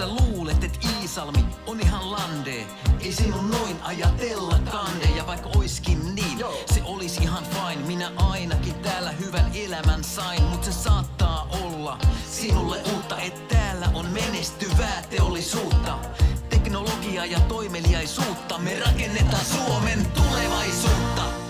sä luulet, et Iisalmi on ihan lande? Ei sinun noin ajatella kande. Ja vaikka oiskin niin, se olisi ihan fine. Minä ainakin täällä hyvän elämän sain. Mut se saattaa olla sinulle uutta, et täällä on menestyvää teollisuutta. Teknologiaa ja toimeliaisuutta. Me rakennetaan Suomen tulevaisuutta.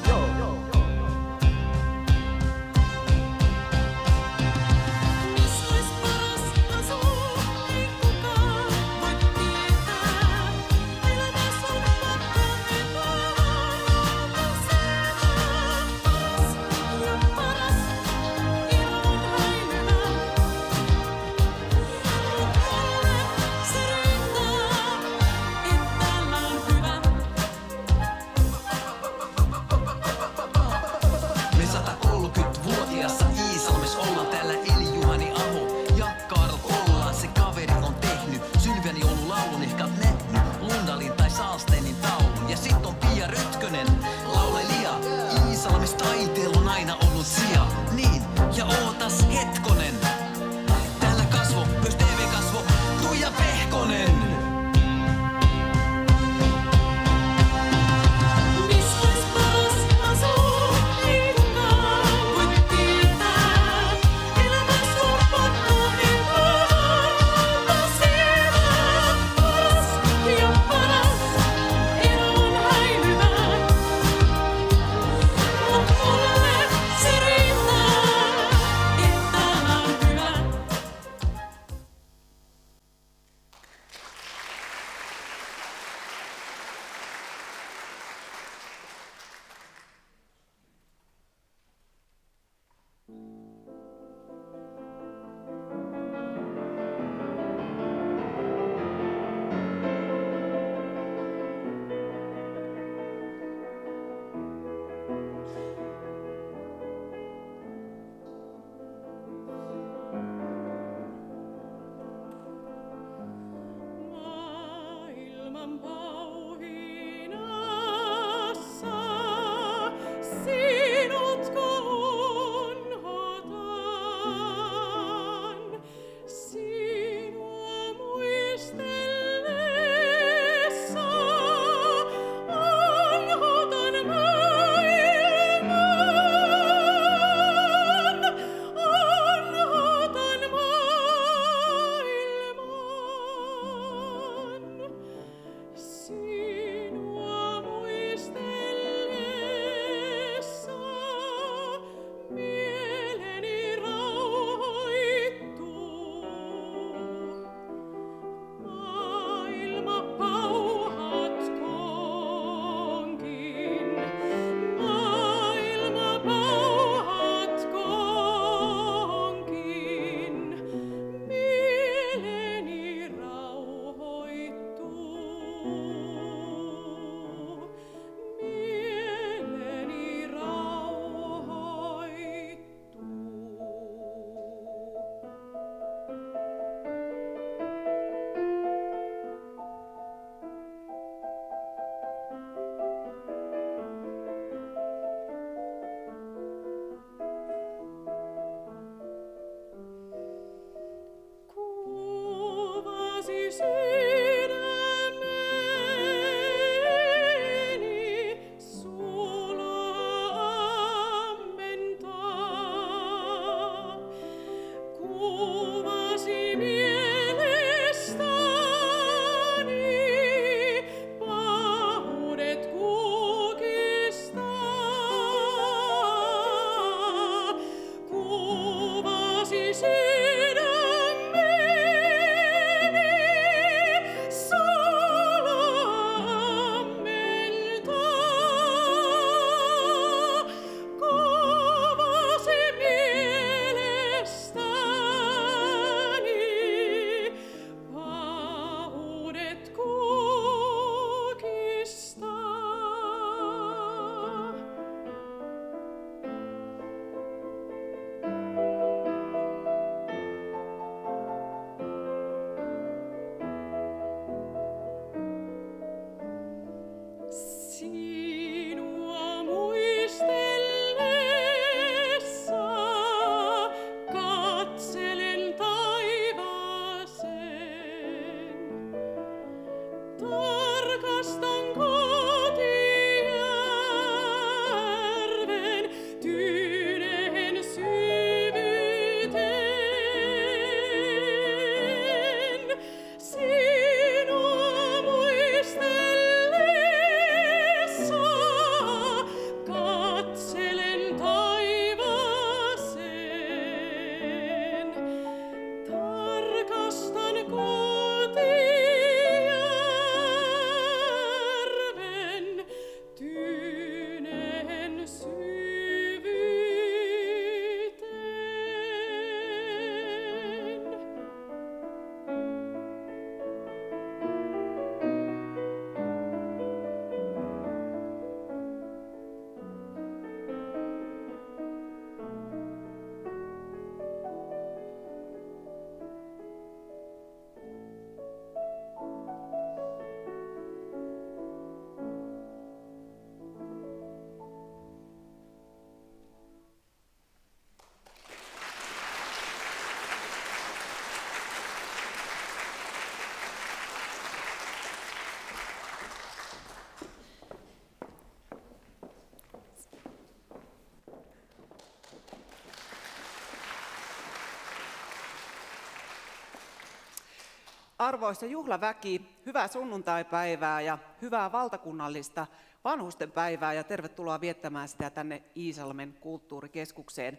Arvoisa juhlaväki, hyvää sunnuntaipäivää ja hyvää valtakunnallista vanhustenpäivää ja tervetuloa viettämään sitä tänne Iisalmen kulttuurikeskukseen.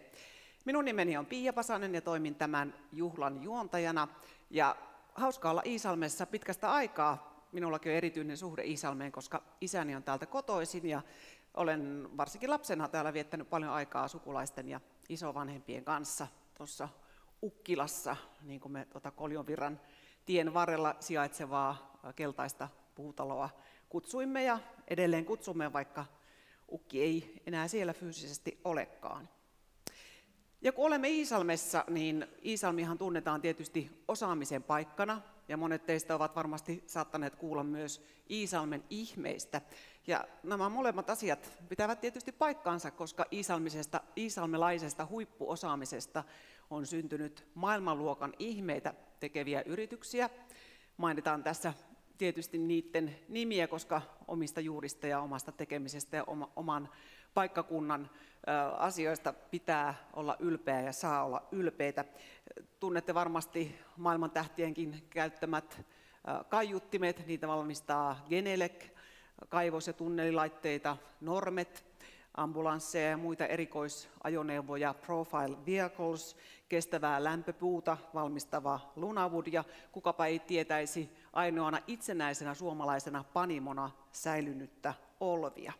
Minun nimeni on Pia Pasanen ja toimin tämän juhlan juontajana. Ja hauska olla Iisalmessa pitkästä aikaa. Minullakin on erityinen suhde Iisalmeen, koska isäni on täältä kotoisin ja olen varsinkin lapsena täällä viettänyt paljon aikaa sukulaisten ja isovanhempien kanssa tuossa Ukkilassa, niin kuin me Koljonvirran tien varrella sijaitsevaa keltaista puutaloa kutsuimme ja edelleen kutsumme, vaikka ukki ei enää siellä fyysisesti olekaan. Ja kun olemme Iisalmessa, niin Iisalmihan tunnetaan tietysti osaamisen paikkana, ja monet teistä ovat varmasti saattaneet kuulla myös Iisalmen ihmeistä. Ja nämä molemmat asiat pitävät tietysti paikkaansa, koska iisalmelaisesta huippuosaamisesta on syntynyt maailmanluokan ihmeitä tekeviä yrityksiä. Mainitaan tässä tietysti niiden nimiä, koska omista juurista ja omasta tekemisestä ja oman paikkakunnan asioista pitää olla ylpeä ja saa olla ylpeitä. Tunnette varmasti maailman tähtienkin käyttämät kaiuttimet, niitä valmistaa Genelec, kaivos- ja tunnelilaitteita, Normet, ambulansseja ja muita erikoisajoneuvoja, Profile Vehicles, kestävää lämpöpuuta valmistava Lunawood ja kukapa ei tietäisi ainoana itsenäisenä suomalaisena panimona säilynyttä Olvia.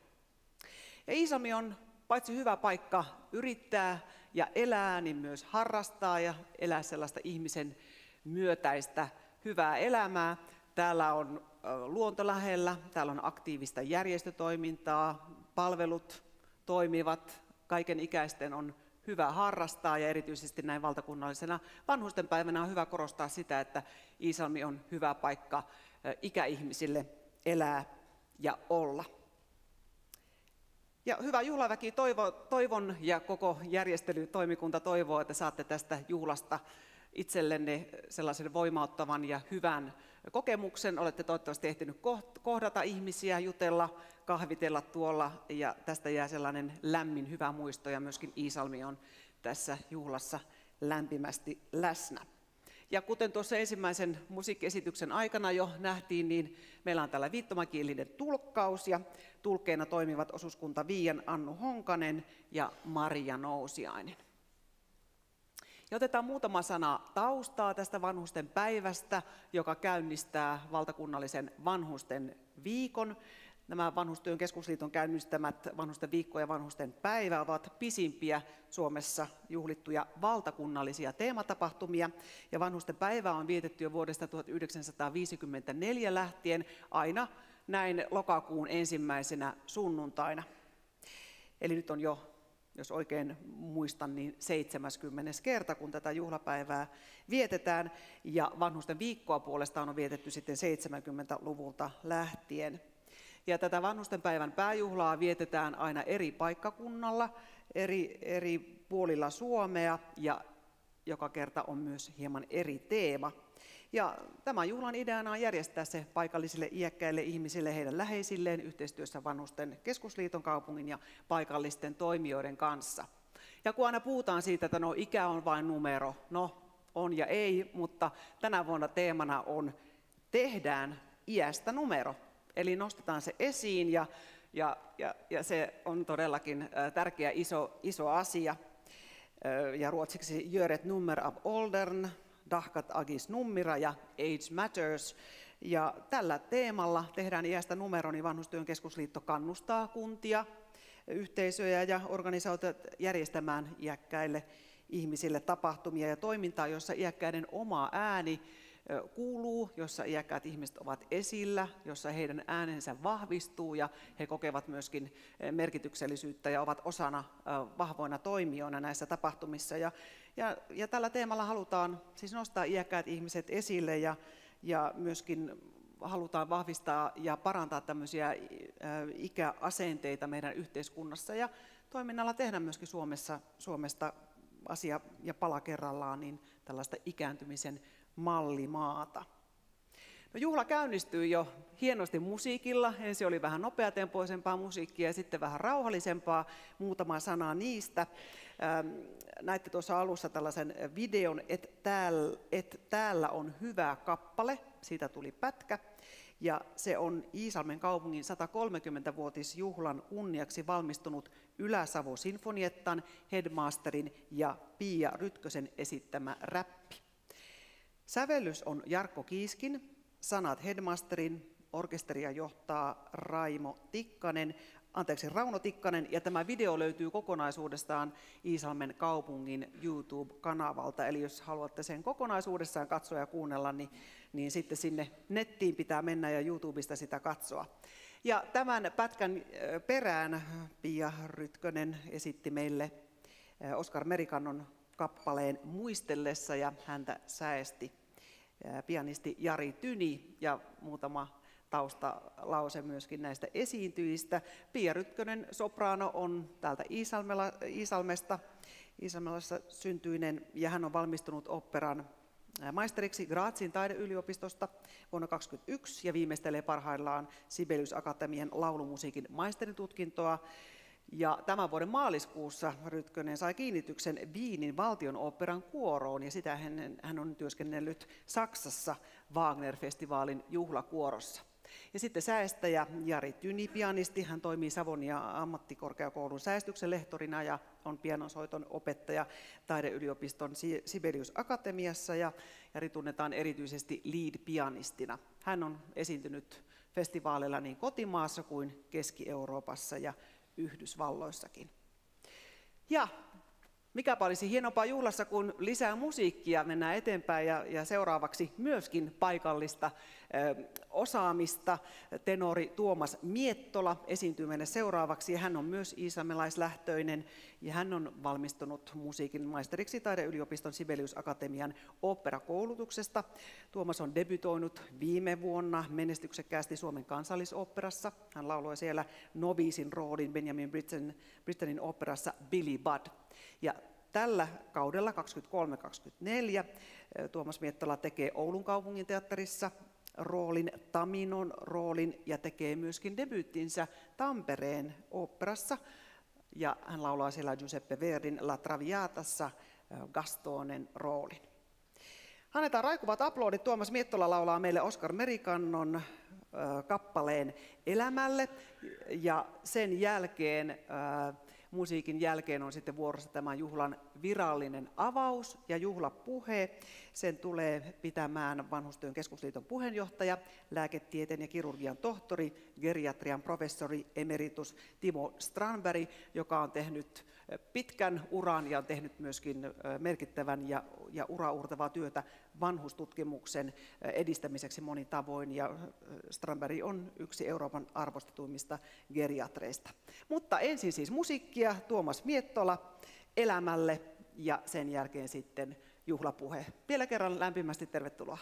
Ja Iisalmi on paitsi hyvä paikka yrittää ja elää, niin myös harrastaa ja elää sellaista ihmisen myötäistä hyvää elämää. Täällä on luonto lähellä, täällä on aktiivista järjestötoimintaa, palvelut toimivat, kaiken ikäisten on hyvä harrastaa ja erityisesti näin valtakunnallisena vanhustenpäivänä on hyvä korostaa sitä, että Iisalmi on hyvä paikka ikäihmisille elää ja olla. Ja hyvä juhlaväki, toivon ja koko järjestelytoimikunta toivoo, että saatte tästä juhlasta itsellenne sellaisen voimauttavan ja hyvän kokemuksen. Olette toivottavasti ehtinyt kohdata ihmisiä, jutella, kahvitella tuolla ja tästä jää sellainen lämmin hyvä muisto ja myöskin Iisalmi on tässä juhlassa lämpimästi läsnä. Ja kuten tuossa ensimmäisen musiikkiesityksen aikana jo nähtiin, niin meillä on täällä viittomakielinen tulkkaus ja tulkkeina toimivat osuuskunta Viian Annu Honkanen ja Maria Nousiainen. Ja otetaan muutama sana taustaa tästä vanhusten päivästä, joka käynnistää valtakunnallisen vanhusten viikon. Nämä Vanhustyön keskusliiton käynnistämät vanhusten viikko ja vanhusten päivä ovat pisimpiä Suomessa juhlittuja valtakunnallisia teematapahtumia. Ja vanhusten päivä on vietetty jo vuodesta 1954 lähtien aina näin lokakuun ensimmäisenä sunnuntaina. Eli nyt on jo, jos oikein muistan, niin 70. kerta, kun tätä juhlapäivää vietetään. Ja vanhusten viikkoa puolestaan on vietetty sitten 70-luvulta lähtien. Ja tätä vanhustenpäivän pääjuhlaa vietetään aina eri paikkakunnalla, eri puolilla Suomea ja joka kerta on myös hieman eri teema. Ja tämän juhlan ideana on järjestää se paikallisille iäkkäille ihmisille, heidän läheisilleen yhteistyössä Vanhusten keskusliiton, kaupungin ja paikallisten toimijoiden kanssa. Ja kun aina puhutaan siitä, että no ikä on vain numero, no on ja ei, mutta tänä vuonna teemana on tehdään iästä numero. Eli nostetaan se esiin ja se on todellakin tärkeä iso asia. Ja ruotsiksi gör ett nummer av åldern, Dahkat Agis Nummira ja Age Matters. Ja tällä teemalla Tehdään iästä numero, niin Vanhustyön keskusliitto kannustaa kuntia, yhteisöjä ja organisaatioita järjestämään iäkkäille ihmisille tapahtumia ja toimintaa, jossa iäkkäiden oma ääni kuuluu, jossa iäkkäät ihmiset ovat esillä, jossa heidän äänensä vahvistuu ja he kokevat myöskin merkityksellisyyttä ja ovat osana vahvoina toimijoina näissä tapahtumissa. Ja tällä teemalla halutaan siis nostaa iäkkäät ihmiset esille ja myöskin halutaan vahvistaa ja parantaa tämmöisiä ikäasenteita meidän yhteiskunnassa ja toiminnalla tehdä myöskin Suomesta asia ja pala kerrallaan niin tällaista ikääntymisen mallimaata. No, juhla käynnistyi jo hienosti musiikilla. Ensin oli vähän nopeatempoisempaa musiikkia ja sitten vähän rauhallisempaa. Muutama sana niistä. Näitte tuossa alussa tällaisen videon, Et täällä on hyvä kappale. Siitä tuli pätkä. Ja se on Iisalmen kaupungin 130-vuotisjuhlan kunniaksi valmistunut Ylä-Savo Sinfoniettan, Headmasterin ja Pia Rytkösen esittämä räppi. Sävellys on Jarkko Kiiskin, sanat Headmasterin, orkesteria johtaa Rauno Tikkanen, ja tämä video löytyy kokonaisuudestaan Iisalmen kaupungin YouTube-kanavalta. Eli jos haluatte sen kokonaisuudessaan katsoa ja kuunnella, niin sitten sinne nettiin pitää mennä ja YouTubesta sitä katsoa. Ja tämän pätkän perään Pia Rytkönen esitti meille Oskar Merikannon kappaleen Muistellessa, ja häntä säesti pianisti Jari Tyni ja muutama taustalause myöskin näistä esiintyjistä. Pia Rytkönen, sopraano, on täältä Iisalmessa syntyinen, ja hän on valmistunut oopperan maisteriksi Grazin taideyliopistosta vuonna 2021 ja viimeistelee parhaillaan Sibelius Akatemian laulumusiikin maisteritutkintoa. Ja tämän vuoden maaliskuussa Rytkönen sai kiinnityksen Wienin valtionoopperan kuoroon, ja sitä hän on työskennellyt Saksassa Wagner-festivaalin juhlakuorossa. Ja sitten säestäjä Jari Tyni, pianisti, hän toimii Savonia ammattikorkeakoulun säestyksen lehtorina ja on pianosoiton opettaja taideyliopiston Sibelius Akatemiassa, ja Jari tunnetaan erityisesti lead-pianistina. Hän on esiintynyt festivaaleilla niin kotimaassa kuin Keski-Euroopassa ja Yhdysvalloissakin. Ja mikäpä olisi hienompaa juhlassa kuin lisää musiikkia, mennään eteenpäin ja seuraavaksi myöskin paikallista osaamista. Tenori Tuomas Miettola esiintyy meille seuraavaksi, ja hän on myös iisalmelaislähtöinen ja hän on valmistunut musiikin maisteriksi taideyliopiston Sibelius Akatemian oopperakoulutuksesta. Tuomas on debytoinut viime vuonna menestyksekkäästi Suomen Kansallisoopperassa. Hän lauloi siellä noviisin roolin Benjamin Brittanin oopperassa Billy Budd. Ja tällä kaudella 23-24 Tuomas Miettola tekee Oulun kaupunginteatterissa Taminon roolin ja tekee myöskin debyyttinsä Tampereen oopperassa. Ja hän laulaa siellä Giuseppe Verdin La Traviatassa Gastonen roolin. Annetaan raikuvat aplodit. Tuomas Miettola laulaa meille Oskar Merikannon kappaleen Elämälle, ja sen jälkeen musiikin jälkeen on sitten vuorossa tämän juhlan virallinen avaus ja juhlapuhe. Sen tulee pitämään Vanhustyön keskusliiton puheenjohtaja, lääketieteen ja kirurgian tohtori, geriatrian professori emeritus Timo Strandberg, joka on tehnyt pitkän uran ja on tehnyt myöskin merkittävän ja uraurtavaa työtä vanhustutkimuksen edistämiseksi monin tavoin. Ja Strandberg on yksi Euroopan arvostetuimmista geriatreista. Mutta ensin siis musiikkia, Tuomas Miettola Elämälle, ja sen jälkeen sitten juhlapuhe. Vielä kerran lämpimästi tervetuloa.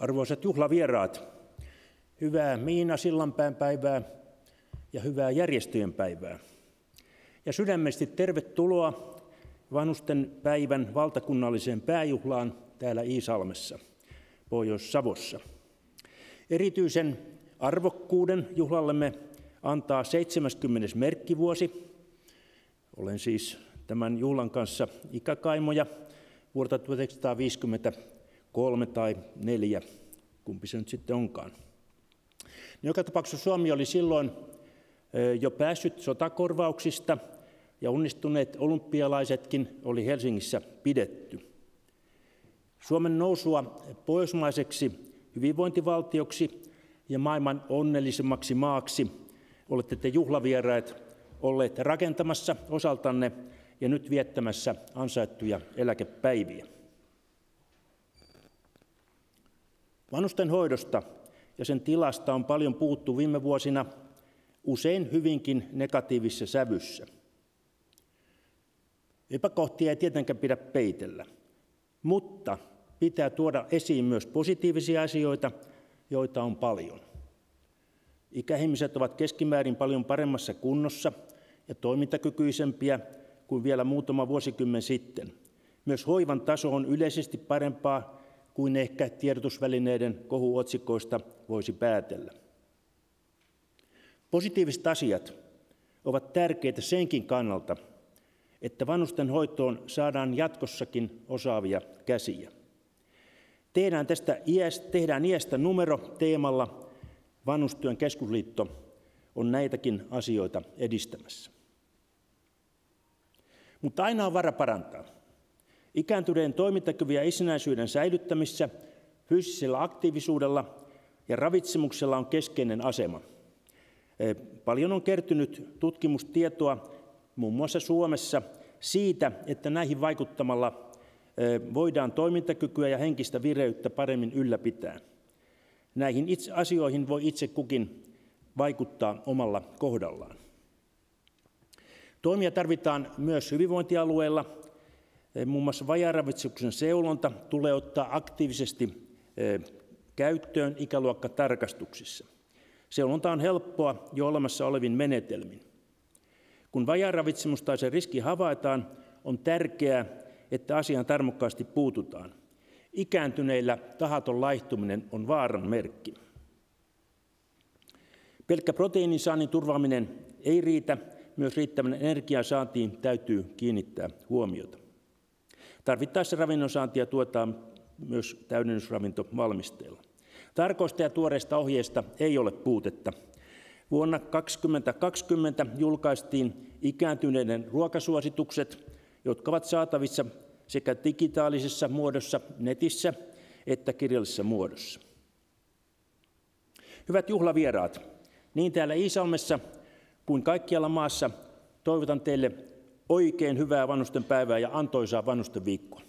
Arvoisat juhlavieraat, hyvää Miina Sillanpään päivää ja hyvää järjestöjen päivää. Ja sydämellisesti tervetuloa vanhusten päivän valtakunnalliseen pääjuhlaan täällä Iisalmessa, Pohjois-Savossa. Erityisen arvokkuuden juhlallemme antaa 70. merkkivuosi. Olen siis tämän juhlan kanssa ikäkaimoja vuodelta 1953 tai 4, kumpi se nyt sitten onkaan. Joka tapauksessa Suomi oli silloin jo päässyt sotakorvauksista ja onnistuneet olympialaisetkin oli Helsingissä pidetty. Suomen nousua pohjoismaiseksi hyvinvointivaltioksi ja maailman onnellisemmaksi maaksi olette te juhlavieraat olleet rakentamassa osaltanne ja nyt viettämässä ansaittuja eläkepäiviä. Vanhustenhoidosta ja sen tilasta on paljon puhuttu viime vuosina, usein hyvinkin negatiivisessa sävyssä. Epäkohtia ei tietenkään pidä peitellä, mutta pitää tuoda esiin myös positiivisia asioita, joita on paljon. Ikäihmiset ovat keskimäärin paljon paremmassa kunnossa ja toimintakykyisempiä kuin vielä muutama vuosikymmen sitten. Myös hoivan taso on yleisesti parempaa kuin ehkä tiedotusvälineiden kohuotsikoista voisi päätellä. Positiiviset asiat ovat tärkeitä senkin kannalta, että vanhusten hoitoon saadaan jatkossakin osaavia käsiä. Tehdään iästä numero teemalla. Vanhustyön keskusliitto on näitäkin asioita edistämässä. Mutta aina on vara parantaa. Ikääntyneiden toimintakyvyn ja itsenäisyyden säilyttämisessä fyysisellä aktiivisuudella ja ravitsemuksella on keskeinen asema. Paljon on kertynyt tutkimustietoa muun muassa Suomessa siitä, että näihin vaikuttamalla voidaan toimintakykyä ja henkistä vireyttä paremmin ylläpitää. Näihin asioihin voi itse kukin vaikuttaa omalla kohdallaan. Toimia tarvitaan myös hyvinvointialueilla. Muun muassa vajaaravitsemuksen seulonta tulee ottaa aktiivisesti käyttöön ikäluokkatarkastuksissa. Seulonta on helppoa jo olemassa olevin menetelmin. Kun vajaaravitsemus tai sen riski havaitaan, on tärkeää, että asiaan tarmokkaasti puututaan. Ikääntyneillä tahaton laihtuminen on vaaran merkki. Pelkkä proteiinin saannin turvaaminen ei riitä, myös riittävän energian saantiin täytyy kiinnittää huomiota. Tarvittaessa ravinnon saantia tuetaan myös täydennysravintovalmisteilla. Tarkoista ja tuoreista ohjeista ei ole puutetta. Vuonna 2020 julkaistiin ikääntyneiden ruokasuositukset, jotka ovat saatavissa sekä digitaalisessa muodossa netissä että kirjallisessa muodossa. Hyvät juhlavieraat, niin täällä Iisalmessa kuin kaikkialla maassa toivotan teille oikein hyvää vanhustenpäivää ja antoisaa vanhustenviikkoa.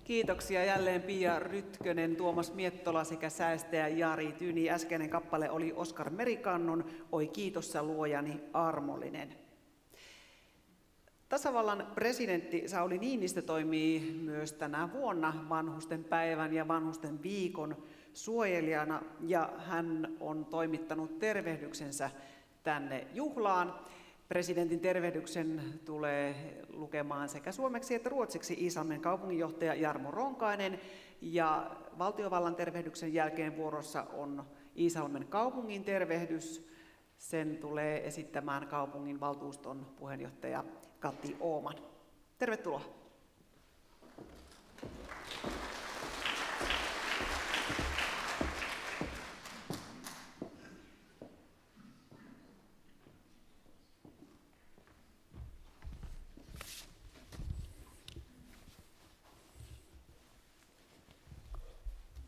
Kiitoksia jälleen Pia Rytkönen, Tuomas Miettola sekä säästäjä Jari Tyni. Äskeinen kappale oli Oskar Merikannun Oi kiitos sä luojani armollinen. Tasavallan presidentti Sauli Niinistö toimii myös tänä vuonna vanhusten päivän ja vanhusten viikon suojelijana ja hän on toimittanut tervehdyksensä tänne juhlaan. Presidentin tervehdyksen tulee lukemaan sekä suomeksi että ruotsiksi Iisalmen kaupunginjohtaja Jarmo Ronkainen ja valtiovallan tervehdyksen jälkeen vuorossa on Iisalmen kaupungin tervehdys. Sen tulee esittämään kaupungin valtuuston puheenjohtaja Kati Ooman. Tervetuloa.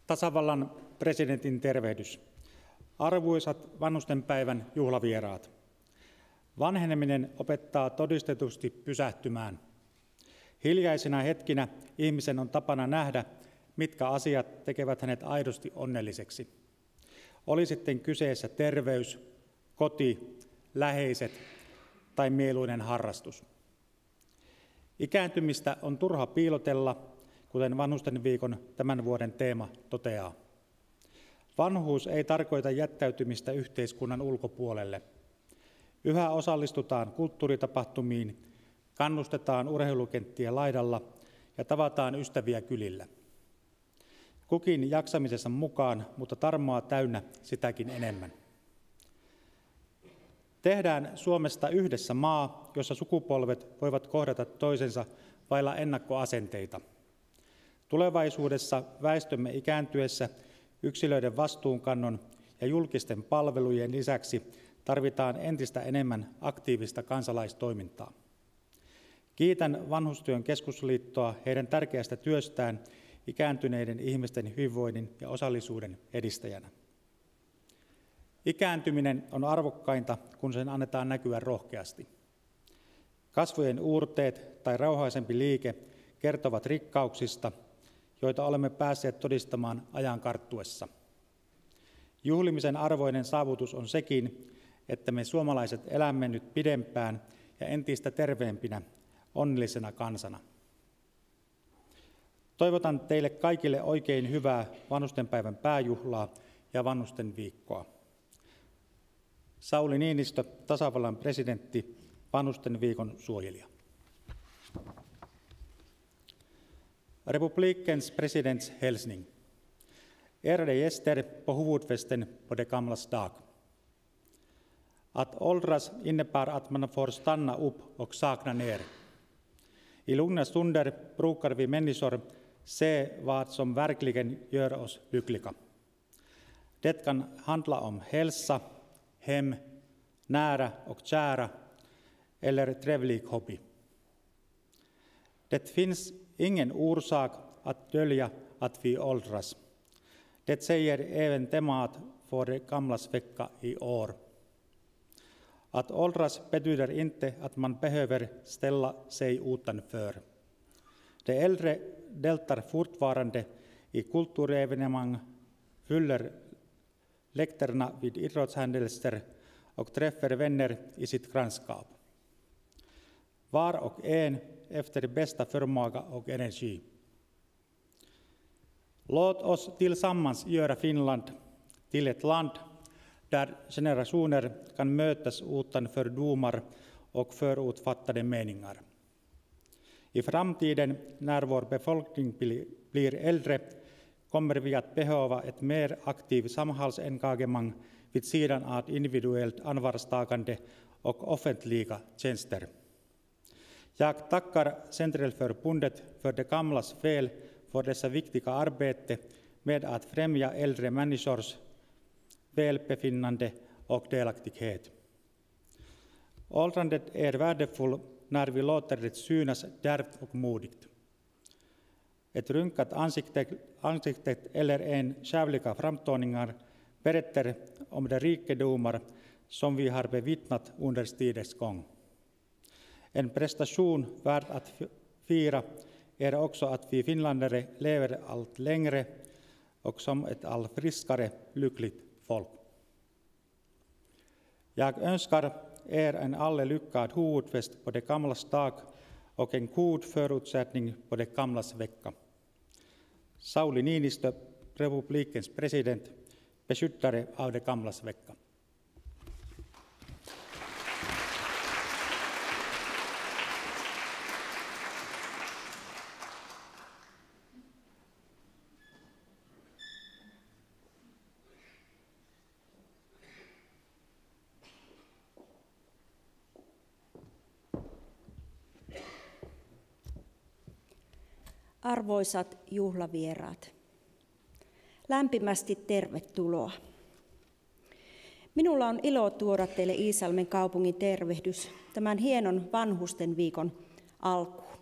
Tasavallan presidentin tervehdys. Arvoisat vanhustenpäivän juhlavieraat. Vanheneminen opettaa todistetusti pysähtymään. Hiljaisina hetkinä ihmisen on tapana nähdä, mitkä asiat tekevät hänet aidosti onnelliseksi. Oli sitten kyseessä terveys, koti, läheiset tai mieluinen harrastus. Ikääntymistä on turha piilotella, kuten Vanhustenviikon tämän vuoden teema toteaa. Vanhuus ei tarkoita jättäytymistä yhteiskunnan ulkopuolelle. Yhä osallistutaan kulttuuritapahtumiin, kannustetaan urheilukenttien laidalla ja tavataan ystäviä kylillä. Kukin jaksamisessa mukaan, mutta tarmoa täynnä sitäkin enemmän. Tehdään Suomesta yhdessä maa, jossa sukupolvet voivat kohdata toisensa vailla ennakkoasenteita. Tulevaisuudessa väestömme ikääntyessä yksilöiden vastuunkannon ja julkisten palvelujen lisäksi tarvitaan entistä enemmän aktiivista kansalaistoimintaa. Kiitän Vanhustyön keskusliittoa heidän tärkeästä työstään ikääntyneiden ihmisten hyvinvoinnin ja osallisuuden edistäjänä. Ikääntyminen on arvokkainta, kun sen annetaan näkyä rohkeasti. Kasvojen uurteet tai rauhaisempi liike kertovat rikkauksista, joita olemme päässeet todistamaan ajan karttuessa. Juhlimisen arvoinen saavutus on sekin, että me suomalaiset elämme nyt pidempään ja entistä terveempinä, onnellisena kansana. Toivotan teille kaikille oikein hyvää vanhustenpäivän pääjuhlaa ja vanhusten viikkoa. Sauli Niinistö, tasavallan presidentti, vanhusten viikon suojelija. Republikens presidents hälsning. Ärade gäster på huvudfesten på de gamlas dag. Att åldras innebär att man får stanna upp och sakna ner. I lugna stunder brukar vi människor se vad som verkligen gör oss lyckliga. Det kan handla om hälsa, hem, nära och kära eller trevlig hobby. Det finns ingen orsak att dölja att vi åldras. Det säger även temat för de gamlas vecka i år. Att åldras betyder inte att man behöver ställa sig utanför. De äldre deltar fortfarande i kulturevenemang, fyller läktarna vid idrottshändelser och träffar vänner i sitt grannskap. Var och en efter bästa förmåga och energi. Låt oss tillsammans göra Finland till ett land där generationer kan mötas utan fördomar och förutfattade meningar. I framtiden, när vår befolkning blir äldre, kommer vi att behöva ett mer aktivt samhällsengagemang vid sidan av individuellt ansvarstagande och offentliga tjänster. Jag tackar Centralförbundet för de gamlas väl för dessa viktiga arbete med att främja äldre människors välbefinnande och delaktighet. Åldrandet är värdefullt när vi låter det synas djärvt och modigt. Ett rynkat ansikte eller en kärvliga framtoningar berättar om de rikedomar som vi har bevittnat under tidens gång. En prestation värd att fira är också att vi finländare lever allt längre och som ett allt friskare, lyckligt folk. Jag önskar er en alle lyckad huvudfest på det gamlas dag och en god förutsättning på det gamlas vecka. Sauli Niinistö, republikens president, beskyddare av det gamlas vecka. Arvoisat juhlavieraat, lämpimästi tervetuloa. Minulla on ilo tuoda teille Iisalmen kaupungin tervehdys tämän hienon vanhusten viikon alkuun.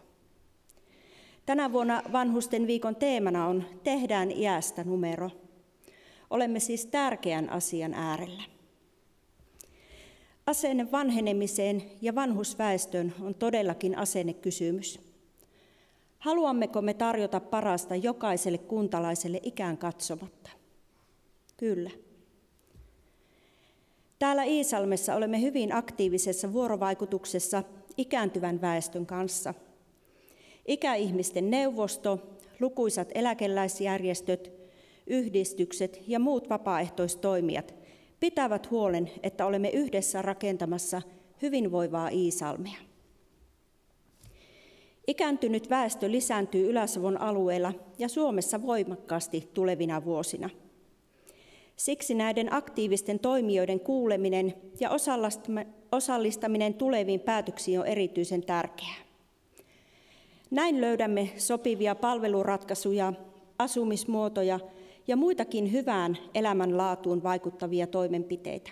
Tänä vuonna vanhusten viikon teemana on Tehdään iästä numero. Olemme siis tärkeän asian äärellä. Asenne vanhenemiseen ja vanhusväestöön on todellakin asennekysymys. Haluammeko me tarjota parasta jokaiselle kuntalaiselle ikään katsomatta? Kyllä. Täällä Iisalmessa olemme hyvin aktiivisessa vuorovaikutuksessa ikääntyvän väestön kanssa. Ikäihmisten neuvosto, lukuisat eläkeläisjärjestöt, yhdistykset ja muut vapaaehtoistoimijat pitävät huolen, että olemme yhdessä rakentamassa hyvinvoivaa Iisalmea. Ikääntynyt väestö lisääntyy Ylä-Savon alueella ja Suomessa voimakkaasti tulevina vuosina. Siksi näiden aktiivisten toimijoiden kuuleminen ja osallistaminen tuleviin päätöksiin on erityisen tärkeää. Näin löydämme sopivia palveluratkaisuja, asumismuotoja ja muitakin hyvään elämänlaatuun vaikuttavia toimenpiteitä.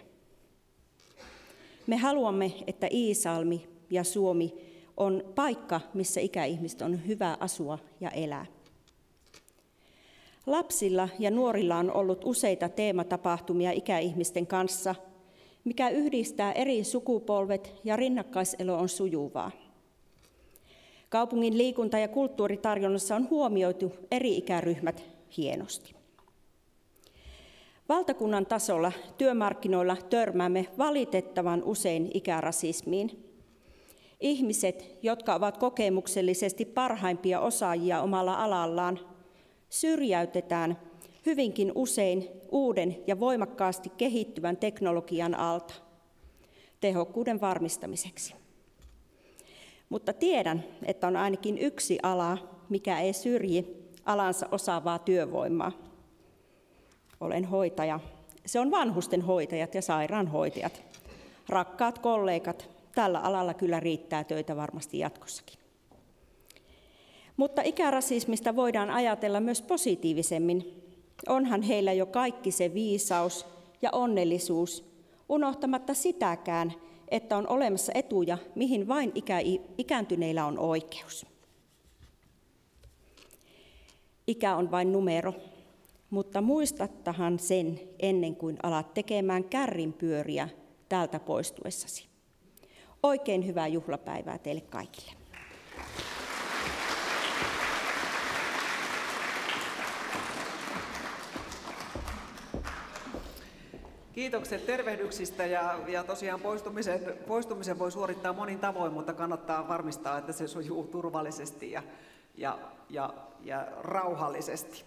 Me haluamme, että Iisalmi ja Suomi on paikka, missä ikäihmiset on hyvä asua ja elää. Lapsilla ja nuorilla on ollut useita teematapahtumia ikäihmisten kanssa, mikä yhdistää eri sukupolvet ja rinnakkaiselo on sujuvaa. Kaupungin liikunta- ja kulttuuritarjonnassa on huomioitu eri ikäryhmät hienosti. Valtakunnan tasolla työmarkkinoilla törmäämme valitettavan usein ikärasismiin. Ihmiset, jotka ovat kokemuksellisesti parhaimpia osaajia omalla alallaan, syrjäytetään hyvinkin usein uuden ja voimakkaasti kehittyvän teknologian alta tehokkuuden varmistamiseksi. Mutta tiedän, että on ainakin yksi ala, mikä ei syrji alansa osaavaa työvoimaa. Olen hoitaja. Se on vanhusten hoitajat ja sairaanhoitajat. Rakkaat kollegat, tällä alalla kyllä riittää töitä varmasti jatkossakin. Mutta ikärasismista voidaan ajatella myös positiivisemmin. Onhan heillä jo kaikki se viisaus ja onnellisuus, unohtamatta sitäkään, että on olemassa etuja, mihin vain ikääntyneillä on oikeus. Ikä on vain numero, mutta muistattahan sen ennen kuin alat tekemään kärrinpyöriä täältä poistuessasi. Oikein hyvää juhlapäivää teille kaikille. Kiitokset tervehdyksistä ja tosiaan poistumisen voi suorittaa monin tavoin, mutta kannattaa varmistaa, että se sujuu turvallisesti ja rauhallisesti.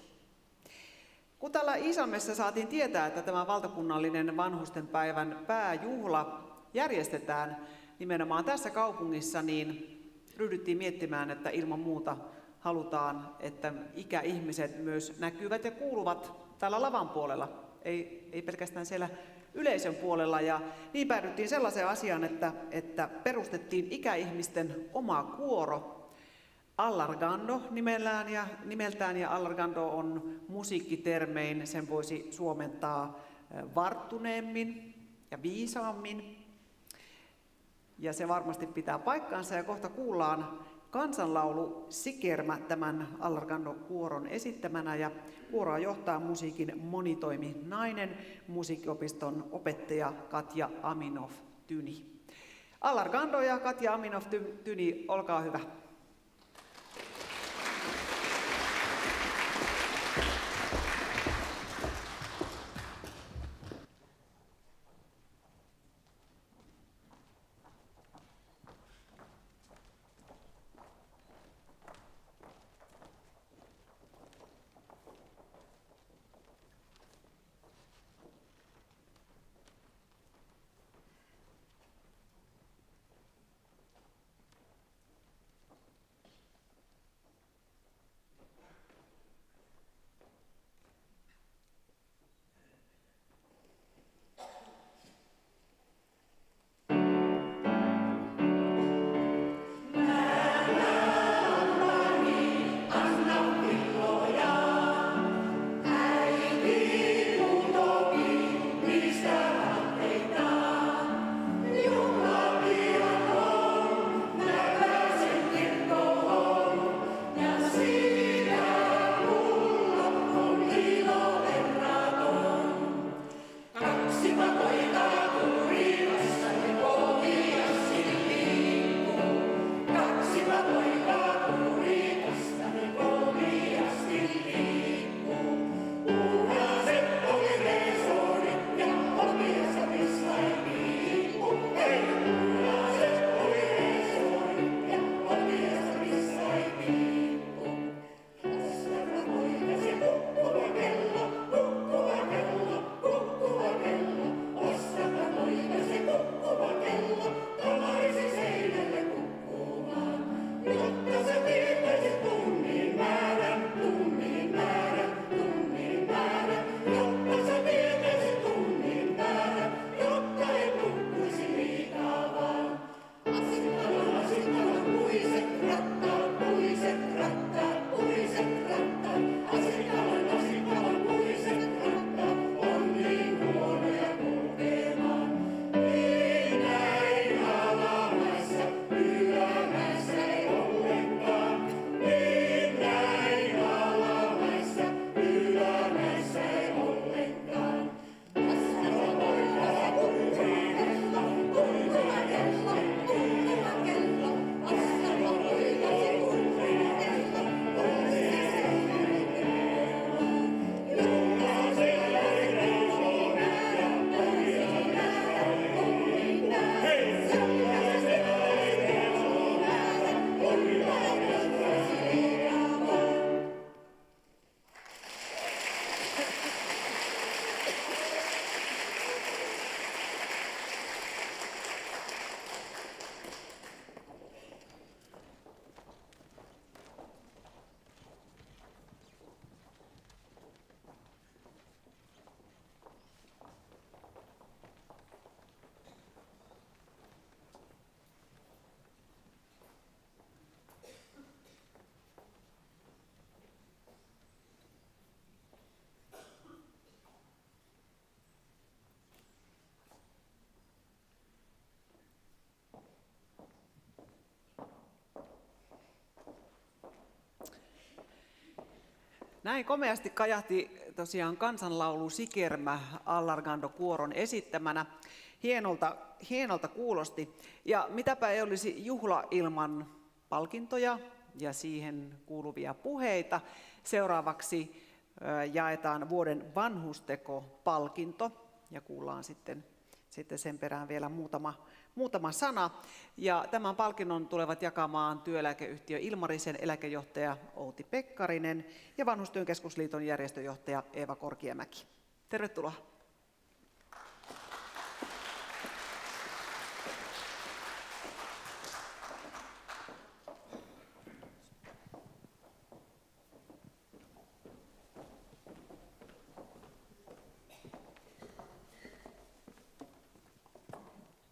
Kun täällä Iisalmessa saatiin tietää, että tämä valtakunnallinen vanhustenpäivän pääjuhla järjestetään nimenomaan tässä kaupungissa, niin ryhdyttiin miettimään, että ilman muuta halutaan, että ikäihmiset myös näkyvät ja kuuluvat täällä lavan puolella, ei pelkästään siellä yleisön puolella. Ja niin päädyttiin sellaiseen asiaan, että perustettiin ikäihmisten oma kuoro, Allargando nimeltään, ja Allargando on musiikkitermein, sen voisi suomentaa varttuneemmin ja viisaammin. Ja se varmasti pitää paikkaansa, ja kohta kuullaan kansanlaulu Sikermä tämän Allargando-kuoron esittämänä, ja kuoroa johtaa musiikin monitoiminainen, musiikkiopiston opettaja Katja Aminov-Tyni. Allargando ja Katja Aminov-Tyni, olkaa hyvä. Näin komeasti kajahti tosiaan kansanlaulu Sikermä Allargando Kuoron esittämänä. Hienolta kuulosti. Ja mitäpä ei olisi juhla ilman palkintoja ja siihen kuuluvia puheita. Seuraavaksi jaetaan vuoden vanhusteko-palkinto ja kuullaan sitten sen perään vielä muutama sana. Ja tämän palkinnon tulevat jakamaan työeläkeyhtiö Ilmarisen eläkejohtaja Outi Pekkarinen ja Vanhustyön keskusliiton järjestöjohtaja Eeva Korkiamäki. Tervetuloa.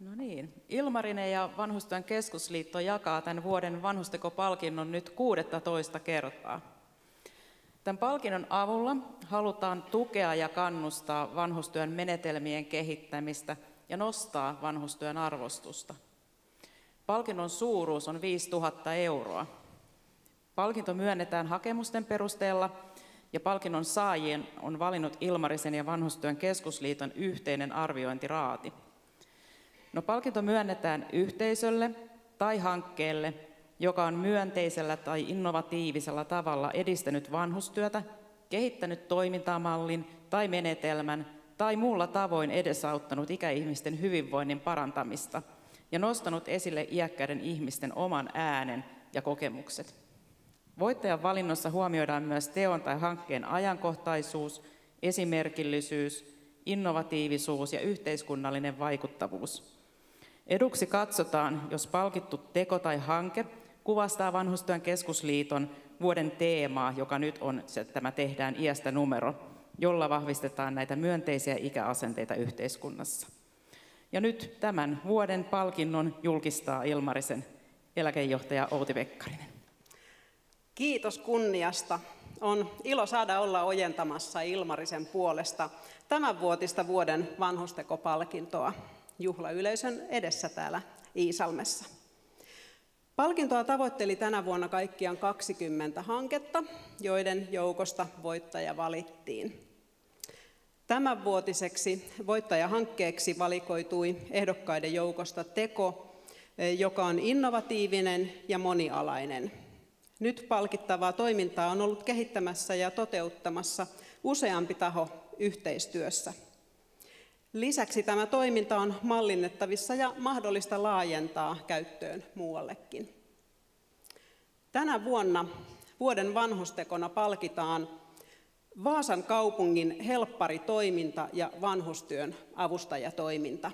No niin, Ilmarinen ja Vanhustyön keskusliitto jakaa tämän vuoden vanhustekopalkinnon nyt 16 kertaa. Tämän palkinnon avulla halutaan tukea ja kannustaa vanhustyön menetelmien kehittämistä ja nostaa vanhustyön arvostusta. Palkinnon suuruus on 5 000 euroa. Palkinto myönnetään hakemusten perusteella ja palkinnon saajien on valinnut Ilmarisen ja Vanhustyön keskusliiton yhteinen arviointiraati. No, palkinto myönnetään yhteisölle tai hankkeelle, joka on myönteisellä tai innovatiivisella tavalla edistänyt vanhustyötä, kehittänyt toimintamallin tai menetelmän tai muulla tavoin edesauttanut ikäihmisten hyvinvoinnin parantamista ja nostanut esille iäkkäiden ihmisten oman äänen ja kokemukset. Voittajan valinnossa huomioidaan myös teon tai hankkeen ajankohtaisuus, esimerkillisyys, innovatiivisuus ja yhteiskunnallinen vaikuttavuus. Eduksi katsotaan, jos palkittu teko tai hanke kuvastaa Vanhustyön keskusliiton vuoden teemaa, joka nyt on tämä Tehdään iästä numero, jolla vahvistetaan näitä myönteisiä ikäasenteita yhteiskunnassa. Ja nyt tämän vuoden palkinnon julkistaa Ilmarisen eläkejohtaja Outi Pekkarinen. Kiitos kunniasta. On ilo saada olla ojentamassa Ilmarisen puolesta tämänvuotista vuoden vanhustekopalkintoa juhlayleisön edessä täällä Iisalmessa. Palkintoa tavoitteli tänä vuonna kaikkiaan 20 hanketta, joiden joukosta voittaja valittiin. Tämänvuotiseksi voittajahankkeeksi valikoitui ehdokkaiden joukosta teko, joka on innovatiivinen ja monialainen. Nyt palkittavaa toimintaa on ollut kehittämässä ja toteuttamassa useampi taho yhteistyössä. Lisäksi tämä toiminta on mallinnettavissa ja mahdollista laajentaa käyttöön muuallekin. Tänä vuonna vuoden vanhustekona palkitaan Vaasan kaupungin helpparitoiminta ja vanhustyön avustajatoiminta.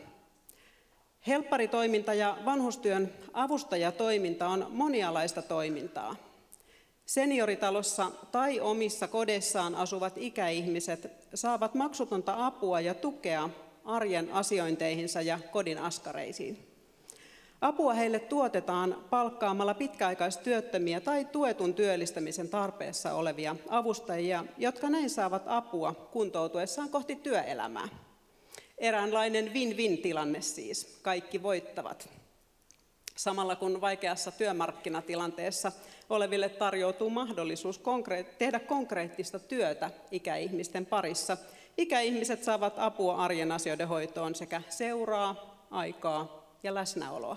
Helpparitoiminta ja vanhustyön avustajatoiminta on monialaista toimintaa. Senioritalossa tai omissa kodeissaan asuvat ikäihmiset saavat maksutonta apua ja tukea arjen asiointeihinsa ja kodin askareisiin. Apua heille tuotetaan palkkaamalla pitkäaikaistyöttömiä tai tuetun työllistämisen tarpeessa olevia avustajia, jotka näin saavat apua kuntoutuessaan kohti työelämää. Eräänlainen win-win-tilanne siis, kaikki voittavat. Samalla kun vaikeassa työmarkkinatilanteessa oleville tarjoutuu mahdollisuus tehdä konkreettista työtä ikäihmisten parissa, ikäihmiset saavat apua arjen asioiden hoitoon sekä seuraa, aikaa ja läsnäoloa.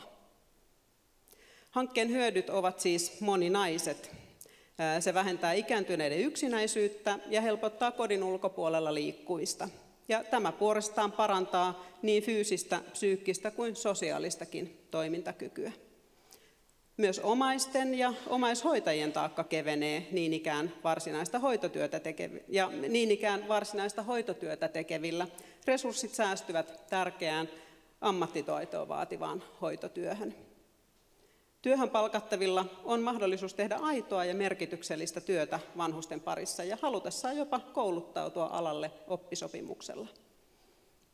Hankkeen hyödyt ovat siis moninaiset. Se vähentää ikääntyneiden yksinäisyyttä ja helpottaa kodin ulkopuolella liikkuvista. Ja tämä puolestaan parantaa niin fyysistä, psyykkistä kuin sosiaalistakin toimintakykyä. Myös omaisten ja omaishoitajien taakka kevenee niin ikään varsinaista hoitotyötä tekevillä. Resurssit säästyvät tärkeään ammattitaitoa vaativaan hoitotyöhön. Työhön palkattavilla on mahdollisuus tehdä aitoa ja merkityksellistä työtä vanhusten parissa ja halutessaan jopa kouluttautua alalle oppisopimuksella.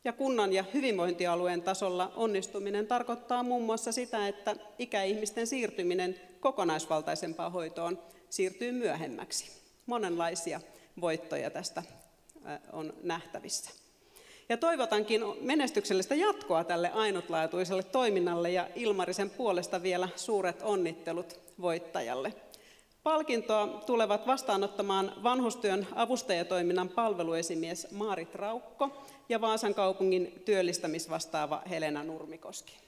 Ja kunnan ja hyvinvointialueen tasolla onnistuminen tarkoittaa muun muassa sitä, että ikäihmisten siirtyminen kokonaisvaltaisempaan hoitoon siirtyy myöhemmäksi. Monenlaisia voittoja tästä on nähtävissä. Ja toivotankin menestyksellistä jatkoa tälle ainutlaatuiselle toiminnalle ja Ilmarisen puolesta vielä suuret onnittelut voittajalle. Palkintoa tulevat vastaanottamaan vanhustyön avustajatoiminnan palveluesimies Maarit Raukko ja Vaasan kaupungin työllistämisvastaava Helena Nurmikoski.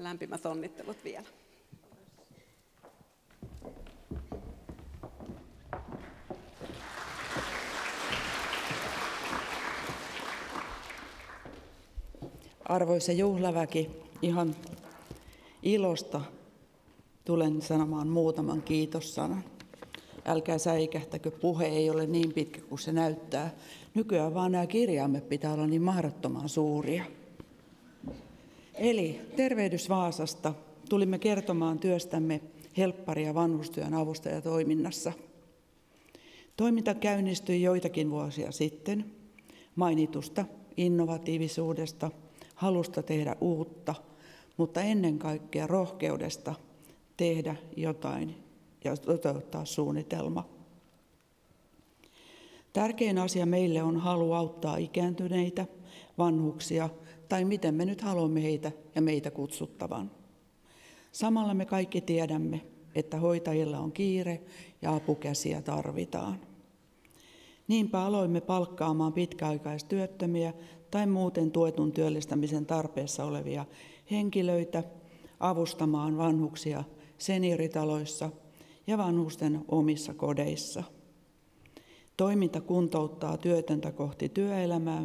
Lämpimät onnittelut vielä. Arvoisa juhlaväki, ihan ilosta tulen sanomaan muutaman kiitossanan. Älkää säikähtäkö, puhe ei ole niin pitkä kuin se näyttää. Nykyään vaan nämä kirjaimet pitää olla niin mahdottoman suuria. Eli tervehdys Vaasasta. Tulimme kertomaan työstämme helppari- ja vanhustyön avustajatoiminnassa. Toiminta käynnistyi joitakin vuosia sitten mainitusta innovatiivisuudesta, halusta tehdä uutta, mutta ennen kaikkea rohkeudesta tehdä jotain ja toteuttaa suunnitelma. Tärkein asia meille on halu auttaa ikääntyneitä, vanhuksia, tai miten me nyt haluamme heitä ja meitä kutsuttavan. Samalla me kaikki tiedämme, että hoitajilla on kiire ja apukäsiä tarvitaan. Niinpä aloimme palkkaamaan pitkäaikaistyöttömiä tai muuten tuetun työllistämisen tarpeessa olevia henkilöitä avustamaan vanhuksia senioritaloissa ja vanhusten omissa kodeissa. Toiminta kuntouttaa työtöntä kohti työelämää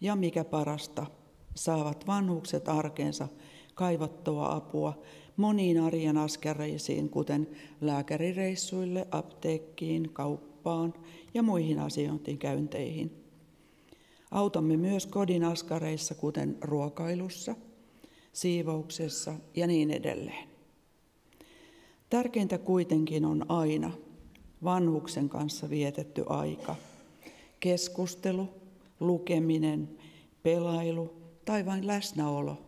ja mikä parasta, saavat vanhukset arkeensa kaivattua apua moniin arjen askareisiin, kuten lääkärireissuille, apteekkiin, kauppaan ja muihin asiointikäynteihin. Autamme myös kodin askareissa, kuten ruokailussa, siivouksessa ja niin edelleen. Tärkeintä kuitenkin on aina vanhuksen kanssa vietetty aika, keskustelu, lukeminen, pelailu tai vain läsnäolo.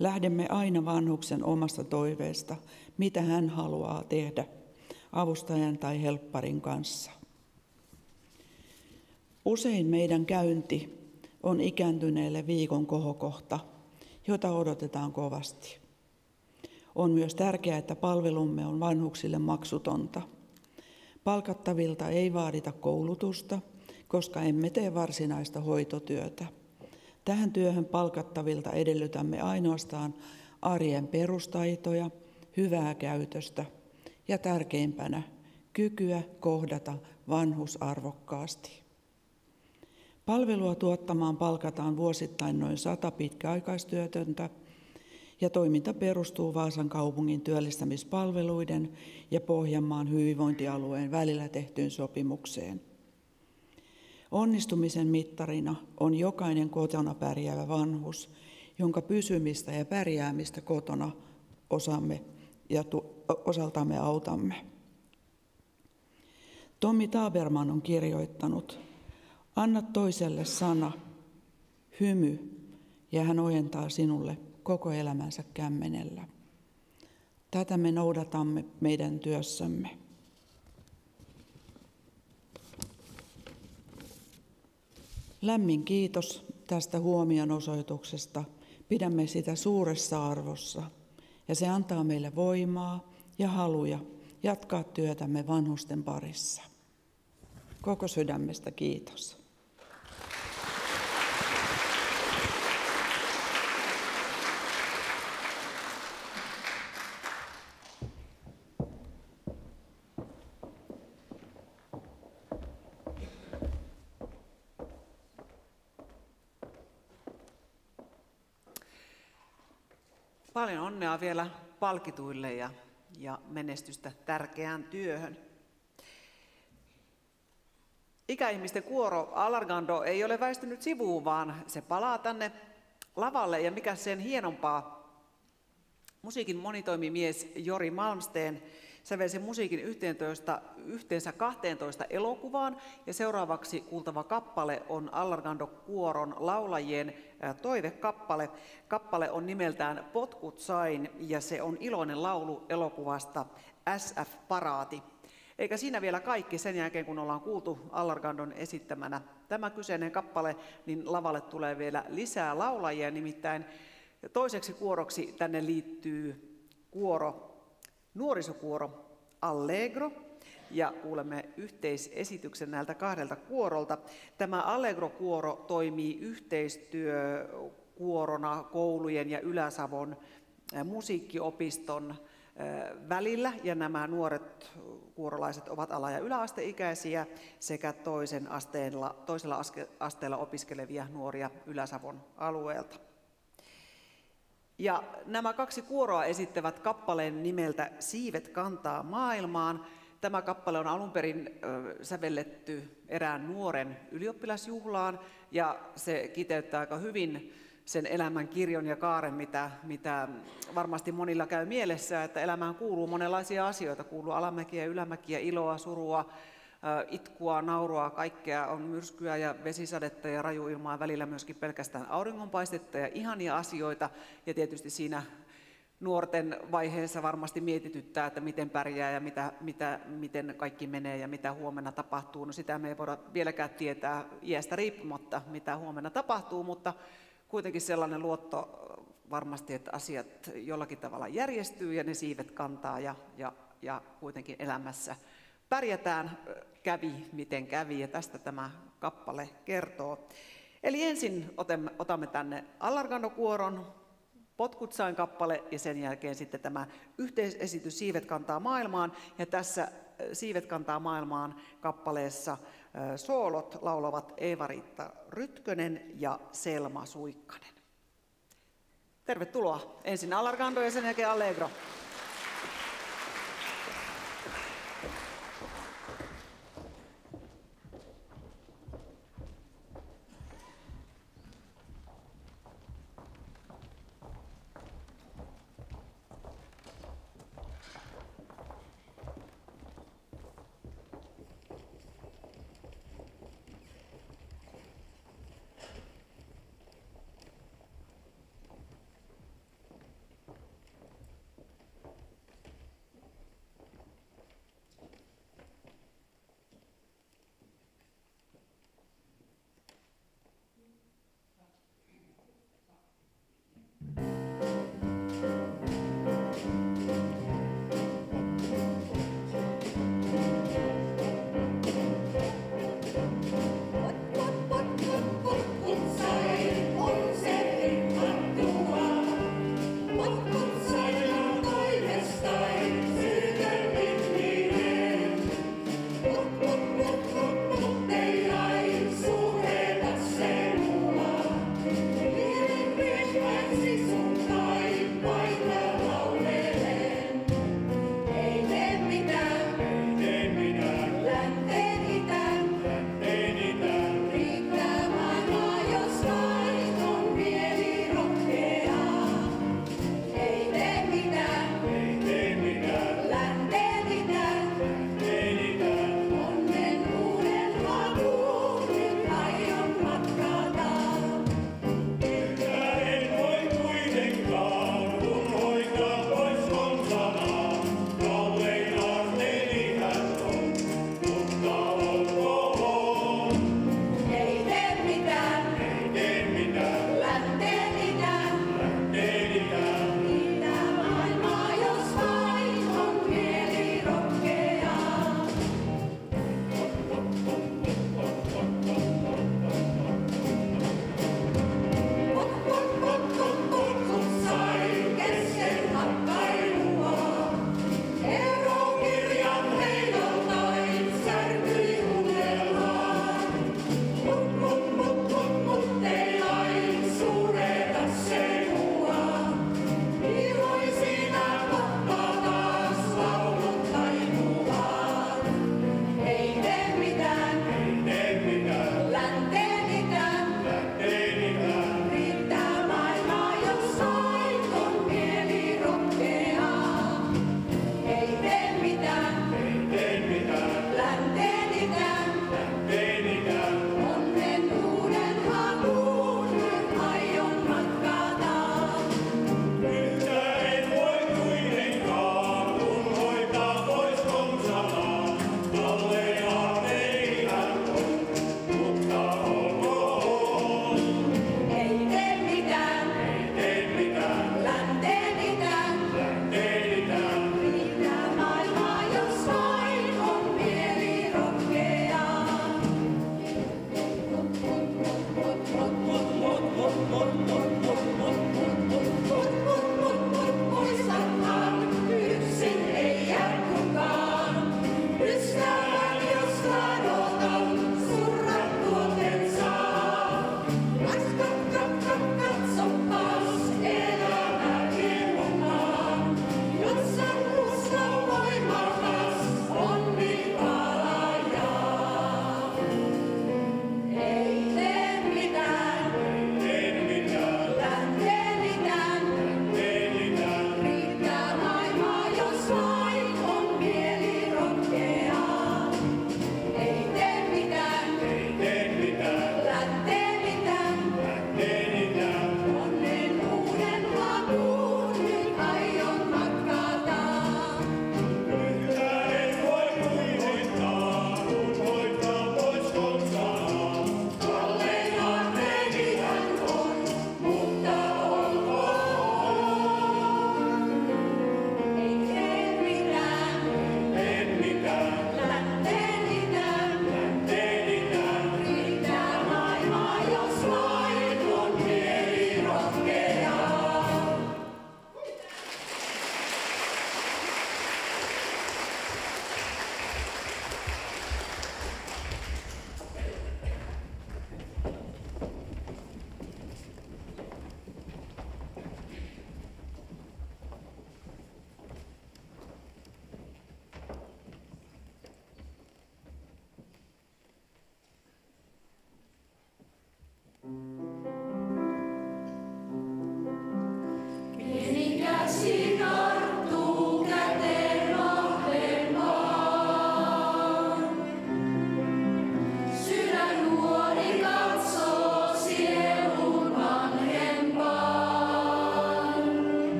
Lähdemme aina vanhuksen omasta toiveesta, mitä hän haluaa tehdä avustajan tai helpparin kanssa. Usein meidän käynti on ikääntyneelle viikon kohokohta, jota odotetaan kovasti. On myös tärkeää, että palvelumme on vanhuksille maksutonta. Palkattavilta ei vaadita koulutusta, koska emme tee varsinaista hoitotyötä. Tähän työhön palkattavilta edellytämme ainoastaan arjen perustaitoja, hyvää käytöstä ja tärkeimpänä kykyä kohdata vanhus arvokkaasti. Palvelua tuottamaan palkataan vuosittain noin 100 pitkäaikaistyötöntä ja toiminta perustuu Vaasan kaupungin työllistämispalveluiden ja Pohjanmaan hyvinvointialueen välillä tehtyyn sopimukseen. Onnistumisen mittarina on jokainen kotona pärjäävä vanhus, jonka pysymistä ja pärjäämistä kotona osaamme ja osaltamme autamme. Tommi Taberman on kirjoittanut, anna toiselle sana, hymy, ja hän ojentaa sinulle koko elämänsä kämmenellä. Tätä me noudatamme meidän työssämme. Lämmin kiitos tästä huomionosoituksesta. Pidämme sitä suuressa arvossa ja se antaa meille voimaa ja haluja jatkaa työtämme vanhusten parissa. Koko sydämestä kiitos. Paljon onnea vielä palkituille ja menestystä tärkeään työhön. Ikäihmisten kuoro Alargando ei ole väistynyt sivuun, vaan se palaa tänne lavalle ja mikä sen hienompaa Musiikin monitoimimies Jori Malmsteen sävelsi musiikin yhteensä 12 elokuvaan, ja seuraavaksi kuultava kappale on Allargando-kuoron laulajien toivekappale. Kappale on nimeltään Potkut sain, ja se on iloinen laulu elokuvasta SF-paraati. Eikä siinä vielä kaikki. Sen jälkeen, kun ollaan kuultu Allargandon esittämänä tämä kyseinen kappale, niin lavalle tulee vielä lisää laulajia, nimittäin toiseksi kuoroksi tänne liittyy nuorisokuoro Allegro, ja kuulemme yhteisesityksen näiltä kahdelta kuorolta. Tämä Allegro-kuoro toimii yhteistyökuorona koulujen ja Ylä-Savon musiikkiopiston välillä, ja nämä nuoret kuorolaiset ovat ala- ja yläasteikäisiä sekä toisella asteella opiskelevia nuoria Ylä-Savon alueelta. Ja nämä kaksi kuoroa esittävät kappaleen nimeltä Siivet kantaa maailmaan. Tämä kappale on alun perin sävelletty erään nuoren ylioppilasjuhlaan, ja se kiteyttää aika hyvin sen elämän kirjon ja kaaren, mitä varmasti monilla käy mielessä, että elämään kuuluu monenlaisia asioita. Kuuluu alamäkiä, ylämäkiä, iloa, surua, itkua, naurua, kaikkea. On myrskyä ja vesisadetta ja rajuilmaa, välillä myöskin pelkästään auringonpaistetta ja ihania asioita. Ja tietysti siinä nuorten vaiheessa varmasti mietityttää, että miten pärjää ja miten kaikki menee ja mitä huomenna tapahtuu. No sitä me ei voida vieläkään tietää iästä riippumatta, mitä huomenna tapahtuu, mutta kuitenkin sellainen luotto varmasti, että asiat jollakin tavalla järjestyy ja ne siivet kantaa ja kuitenkin elämässä pärjätään, kävi miten kävi, ja tästä tämä kappale kertoo. Eli ensin otamme tänne Allargando-kuoron Potkut sain kappale, ja sen jälkeen sitten tämä yhteisesitys Siivet kantaa maailmaan, ja tässä Siivet kantaa maailmaan kappaleessa soolot laulavat Eeva-Riitta Rytkönen ja Selma Suikkanen. Tervetuloa. Ensin Allargando ja sen jälkeen Allegro.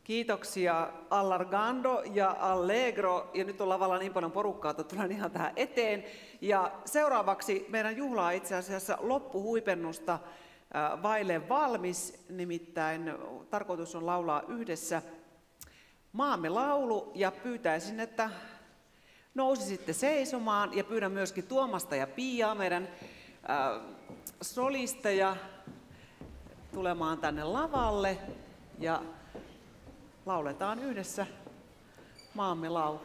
Kiitoksia Allargando ja Allegro. Ja nyt on lavalla niin paljon porukkaa, että tulen ihan tähän eteen. Ja seuraavaksi meidän juhlaa itse asiassa loppuhuipennusta vaille valmis. Nimittäin tarkoitus on laulaa yhdessä Maamme laulu ja pyytäisin, että nousisitte seisomaan ja pyydän myöskin Tuomasta ja Piaa, meidän solisteja, tulemaan tänne lavalle ja lauletaan yhdessä Maamme laulu.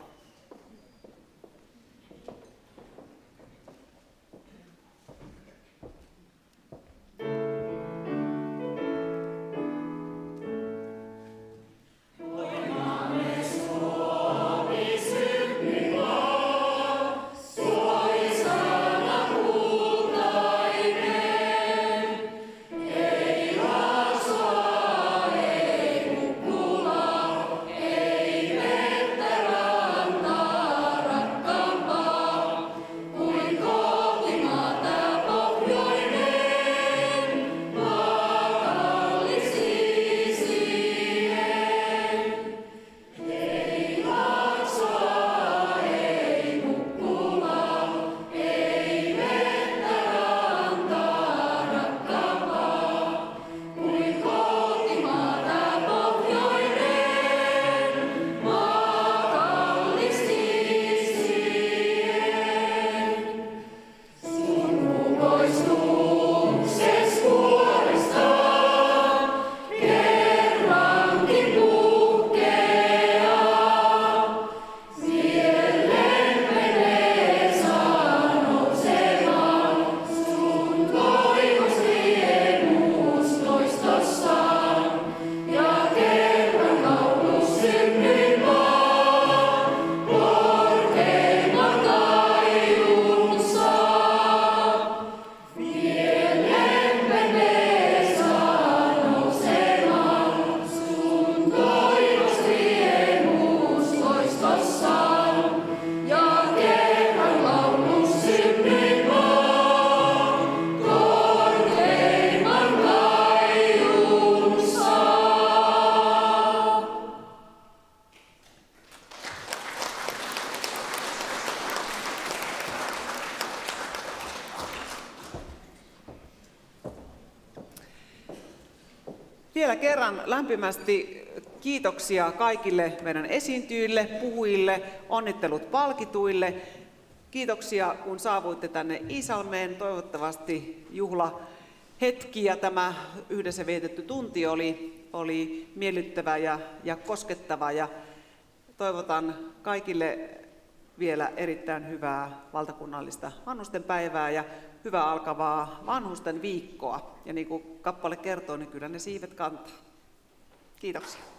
Vielä kerran lämpimästi kiitoksia kaikille meidän esiintyjille, puhujille, onnittelut palkituille. Kiitoksia, kun saavuitte tänne Iisalmeen. Toivottavasti juhlahetki ja tämä yhdessä vietetty tunti oli miellyttävä ja koskettava. Ja toivotan kaikille vielä erittäin hyvää valtakunnallista vanhustenpäivää ja hyvää alkavaa vanhusten viikkoa. Ja niin kuin kappale kertoo, niin kyllä ne siivet kantaa. Kiitoksia.